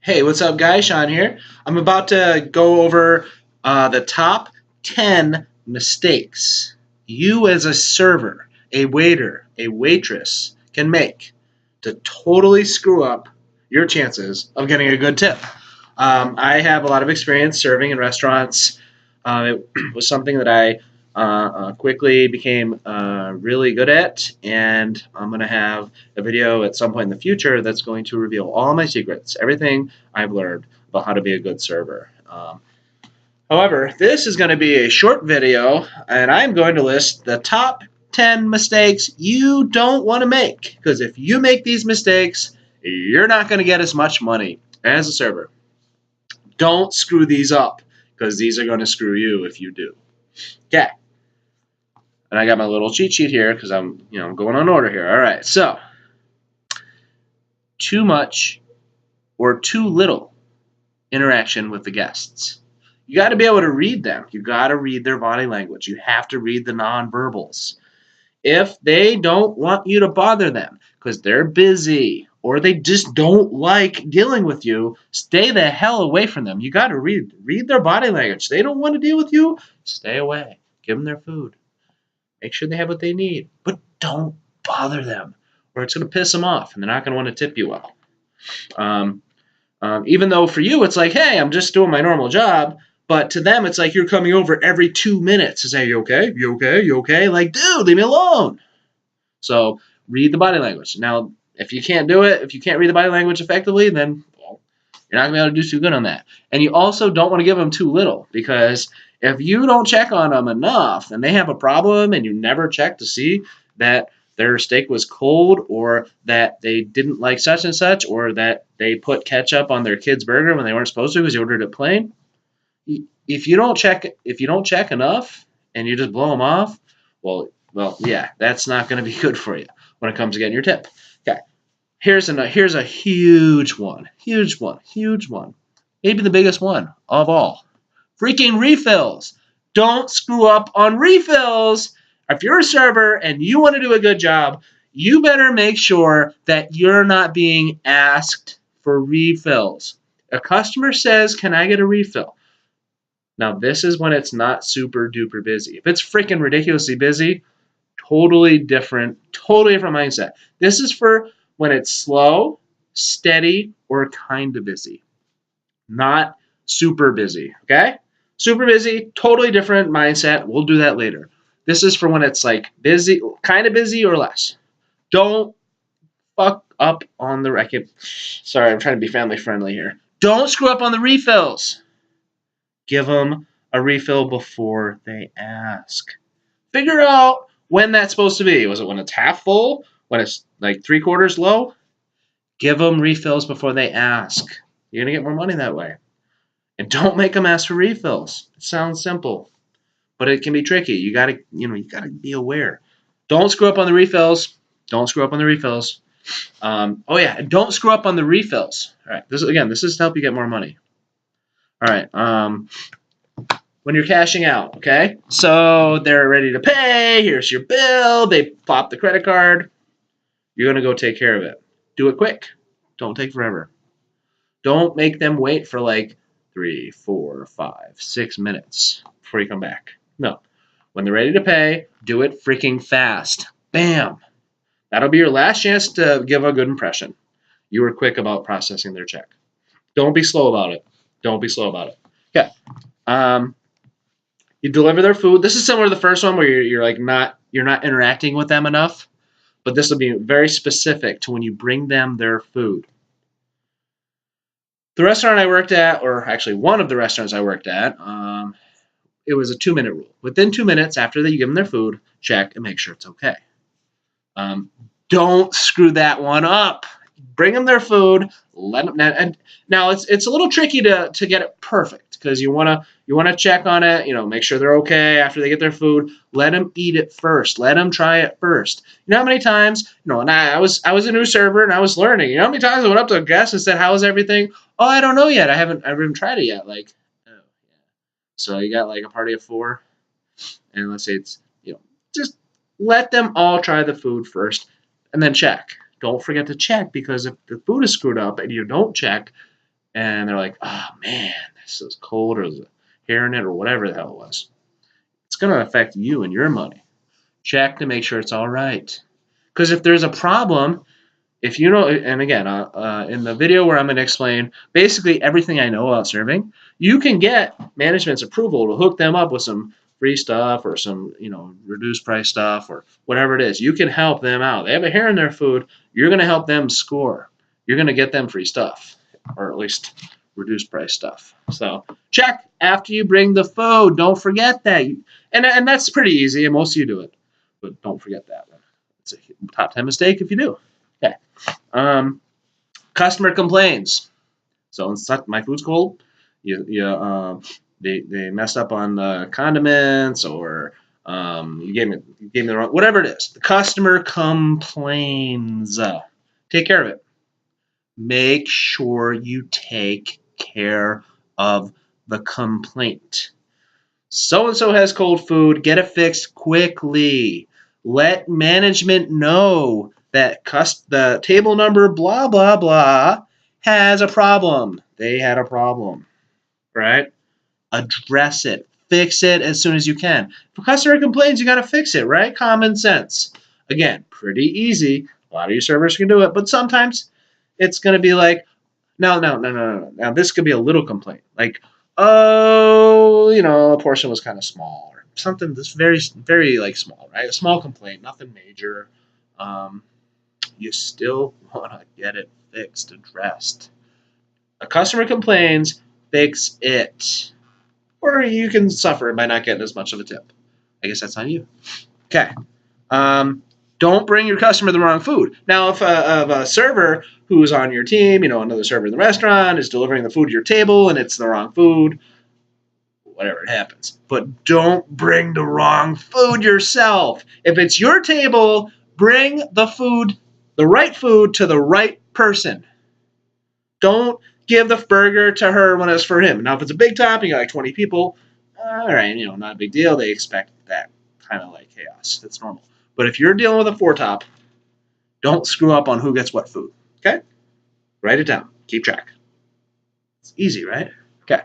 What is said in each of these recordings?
Hey, what's up, guys? Sean here. I'm about to go over the top 10 mistakes you, as a server, a waiter, a waitress, can make to totally screw up your chances of getting a good tip. I have a lot of experience serving in restaurants. It was something that I quickly became really good at, and I'm going to have a video at some point in the future that's going to reveal all my secrets, everything I've learned about how to be a good server. However, this is going to be a short video, and I'm going to list the top 10 mistakes you don't want to make, because if you make these mistakes, you're not going to get as much money as a server. Don't screw these up, because these are going to screw you if you do. Okay. And I got my little cheat sheet here because I'm going on order here. All right. So, too much or too little interaction with the guests. You got to be able to read them. You got to read their body language. You have to read the nonverbals. If they don't want you to bother them because they're busy or they just don't like dealing with you, stay the hell away from them. You got to read their body language. They don't want to deal with you, stay away. Give them their food. Make sure they have what they need, but don't bother them, or it's going to piss them off, and they're not going to want to tip you well. Even though for you it's like, hey, I'm just doing my normal job, but to them it's like you're coming over every 2 minutes to say, you okay? You okay? You okay? Like, dude, leave me alone. So read the body language. Now, if you can't do it, if you can't read the body language effectively, then you're not going to be able to do too good on that. And you also don't want to give them too little, because if you don't check on them enough and they have a problem and you never check to see that their steak was cold or that they didn't like such and such or that they put ketchup on their kid's burger when they weren't supposed to because they ordered it plain, if you don't check enough and you just blow them off, well, yeah, that's not going to be good for you when it comes to getting your tip. Okay. Here's a huge one. Maybe the biggest one of all. Freaking refills. Don't screw up on refills. If you're a server and you want to do a good job, you better make sure that you're not being asked for refills. A customer says, "Can I get a refill?" Now, this is when it's not super duper busy. If it's freaking ridiculously busy, totally different mindset. This is for when it's slow, steady, or kind of busy. Not super busy, okay? Super busy, totally different mindset. We'll do that later. This is for when it's like busy, kind of busy or less. Don't fuck up on the Sorry, I'm trying to be family friendly here. Don't screw up on the refills. Give them a refill before they ask. Figure out when that's supposed to be. Was it when it's half full? When it's like 3/4 low? Give them refills before they ask. You're going to get more money that way. And don't make them ask for refills. It sounds simple, but it can be tricky. You got to be aware. Don't screw up on the refills. Don't screw up on the refills. Oh yeah, and don't screw up on the refills. All right. This is to help you get more money. All right. When you're cashing out, okay? So they're ready to pay. Here's your bill. They pop the credit card. You're going to go take care of it. Do it quick. Don't take forever. Don't make them wait for like 3, 4, 5, 6 minutes before you come back. No. When they're ready to pay, do it freaking fast. Bam. That'll be your last chance to give a good impression. You were quick about processing their check. Don't be slow about it. Okay. You deliver their food. This is similar to the first one where you're not interacting with them enough, but this will be very specific to when you bring them their food. The restaurant I worked at, or actually one of the restaurants I worked at, it was a 2-minute rule. Within 2 minutes after you give them their food, check and make sure it's okay. Don't screw that one up. Bring them their food. Let them. And now it's a little tricky to get it perfect, because you wanna check on it. Make sure they're okay after they get their food. Let them eat it first. Let them try it first. You know how many times? And I was a new server and I was learning. You know how many times I went up to a guest and said, "How's everything?" "Oh, I don't know yet. I haven't tried it yet." Like, oh yeah. So you got like a party of 4, and let's say it's just let them all try the food first, and then check. Don't forget to check, because if the food is screwed up and you don't check, and they're like, oh man, this is cold, or there's a hair in it, or whatever the hell it was. It's going to affect you and your money. Check to make sure it's all right. Because if there's a problem, if you know, and again, in the video where I'm going to explain basically everything I know about serving, you can get management's approval to hook them up with some free stuff or some, reduced price stuff or whatever it is. You can help them out. They have a hair in their food. You're going to help them score. You're going to get them free stuff, or at least reduced price stuff. So check after you bring the food. Don't forget that. And that's pretty easy, and most of you do it. But don't forget that one. It's a top 10 mistake if you do. Okay. Customer complains. So my food's cold. They messed up on the condiments, or you gave me the wrong, whatever it is. The customer complains. Take care of it. Make sure you take care of the complaint. So-and-so has cold food. Get it fixed quickly. Let management know that the table number blah, blah, blah has a problem. They had a problem, right? Address it. Fix it as soon as you can. If a customer complains, you got to fix it, right? Common sense. Again, pretty easy. A lot of you servers can do it, but sometimes it's going to be like, no. Now, this could be a little complaint. Like, oh, a portion was kind of small, or something that's very, very like small, right? A small complaint, nothing major. You still want to get it fixed, addressed. A customer complains, fix it. Or you can suffer by not getting as much of a tip. I guess that's on you. Okay. Don't bring your customer the wrong food. Now, if a server who's on your team, another server in the restaurant is delivering the food to your table and it's the wrong food, whatever, it happens. But don't bring the wrong food yourself. If it's your table, bring the right food to the right person. Don't give the burger to her when it's for him. Now, if it's a big top and you got like 20 people, all right, not a big deal. They expect that kind of like chaos. That's normal. But if you're dealing with a 4-top, don't screw up on who gets what food. Okay? Write it down. Keep track. It's easy, right? Okay.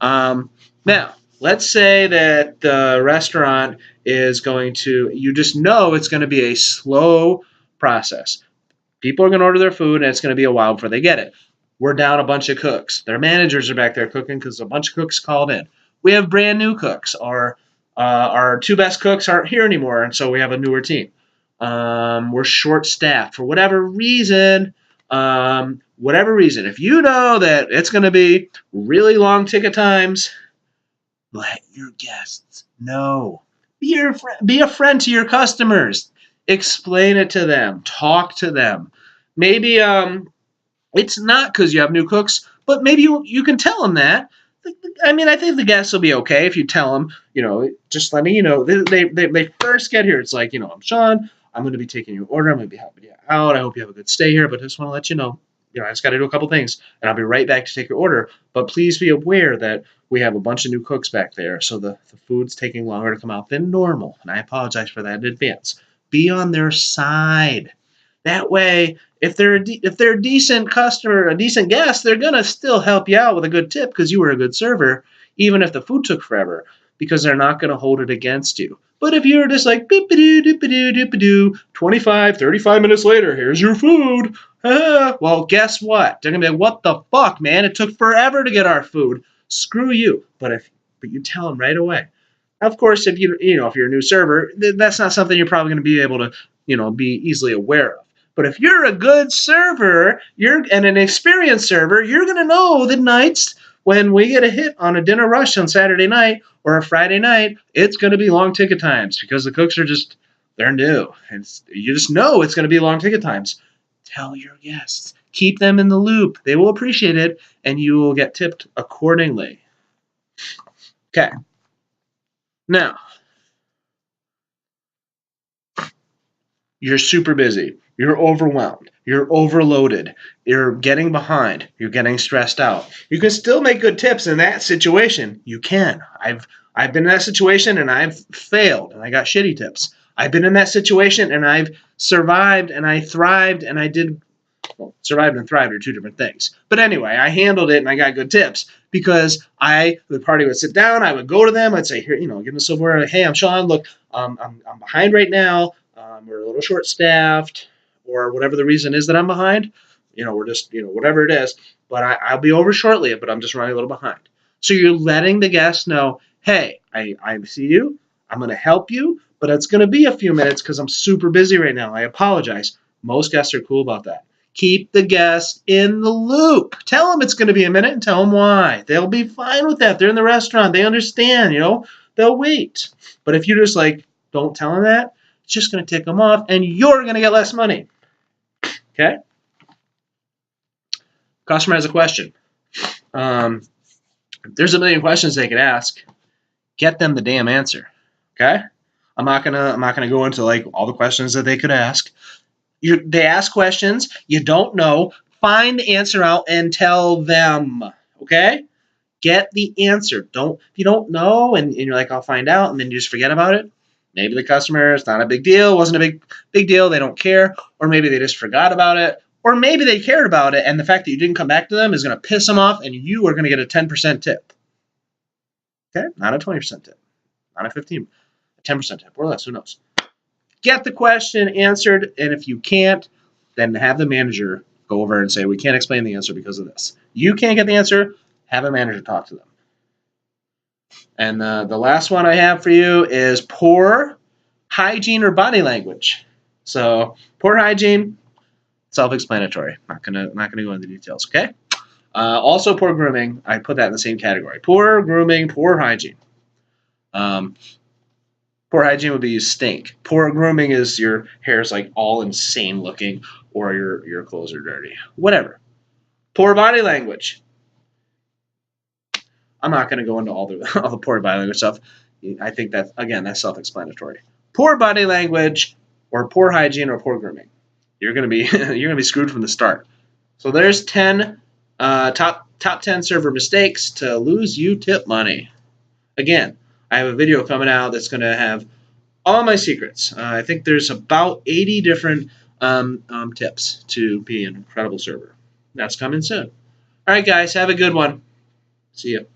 Now, let's say that the restaurant is going to, you just know it's going to be a slow process. People are going to order their food, and it's going to be a while before they get it. We're down a bunch of cooks. Their managers are back there cooking because a bunch of cooks called in. We have brand new cooks. Our 2 best cooks aren't here anymore, and so we have a newer team. We're short-staffed for whatever reason. If you know that it's going to be really long ticket times, let your guests know. Be a friend to your customers. Explain it to them. Talk to them. Maybe it's not because you have new cooks, but maybe you can tell them that. I mean, I think the guests will be okay if you tell them, just letting you know. They first get here. It's like, I'm Sean. I'm going to be taking your order. I'm going to be helping you out. I hope you have a good stay here, but I just want to let you know, I just got to do a couple things, and I'll be right back to take your order. But please be aware that we have a bunch of new cooks back there, so the food's taking longer to come out than normal, and I apologize for that in advance. Be on their side. That way, if they're a decent customer, a decent guest, they're going to still help you out with a good tip because you were a good server, even if the food took forever, because they're not going to hold it against you. But if you're just like, 25, 35 minutes later, here's your food. Well, guess what? They're going to be like, what the fuck, man? It took forever to get our food. Screw you. But you tell them right away. Of course, if you're a new server, that's not something you're probably going to be able to, be easily aware of. But if you're a good server, and an experienced server, you're going to know the nights when we get a hit on a dinner rush on Saturday night or a Friday night, it's going to be long ticket times because the cooks are they're new. And you just know it's going to be long ticket times. Tell your guests. Keep them in the loop. They will appreciate it, and you will get tipped accordingly. Okay. Now, you're super busy. You're overwhelmed. You're overloaded. You're getting behind. You're getting stressed out. You can still make good tips in that situation. You can. I've been in that situation and I've failed and I got shitty tips. I've been in that situation and I've survived and I thrived and I did Well, survived and thrived are two different things. But anyway, I handled it and I got good tips because the party would sit down, I would go to them, I'd say, here, give them a silverware. Hey, I'm Sean. Look, I'm behind right now. We're a little short-staffed, or whatever the reason is that I'm behind. We're just, whatever it is. But I'll be over shortly, but I'm just running a little behind. So you're letting the guests know, hey, I see you. I'm going to help you, but it's going to be a few minutes because I'm super busy right now. I apologize. Most guests are cool about that. Keep the guests in the loop. Tell them it's going to be a minute and tell them why. They'll be fine with that. They're in the restaurant. They understand, They'll wait. But if you just don't tell them that, it's just going to tick them off and you're going to get less money. Okay? Customer has a question. There's a million questions they could ask. Get them the damn answer. Okay? I'm not gonna go into all the questions that they could ask. They ask questions you don't know. Find the answer out and tell them. Okay? Get the answer. If you don't know and you're like, I'll find out, and then you just forget about it. Maybe the customer, it's not a big deal, wasn't a big deal, they don't care, or maybe they just forgot about it, or maybe they cared about it, and the fact that you didn't come back to them is going to piss them off, and you are going to get a 10% tip. Okay? Not a 20% tip. Not a 15%. A 10% tip, or less, who knows. Get the question answered, and if you can't, then have the manager go over and say, we can't explain the answer because of this. You can't get the answer, have a manager talk to them. And the last one I have for you is poor hygiene or body language. So poor hygiene, self-explanatory. Not gonna go into details, okay? Also poor grooming, I put that in the same category. Poor grooming, poor hygiene. Poor hygiene would be you stink. Poor grooming is your hair's all insane looking, or your clothes are dirty. Whatever. Poor body language. I'm not going to go into all the poor body language stuff. I think that's self-explanatory. Poor body language, or poor hygiene, or poor grooming. You're going to be screwed from the start. So there's 10 top 10 server mistakes to lose you tip money. Again, I have a video coming out that's going to have all my secrets. I think there's about 80 different tips to be an incredible server. That's coming soon. All right, guys, have a good one. See you.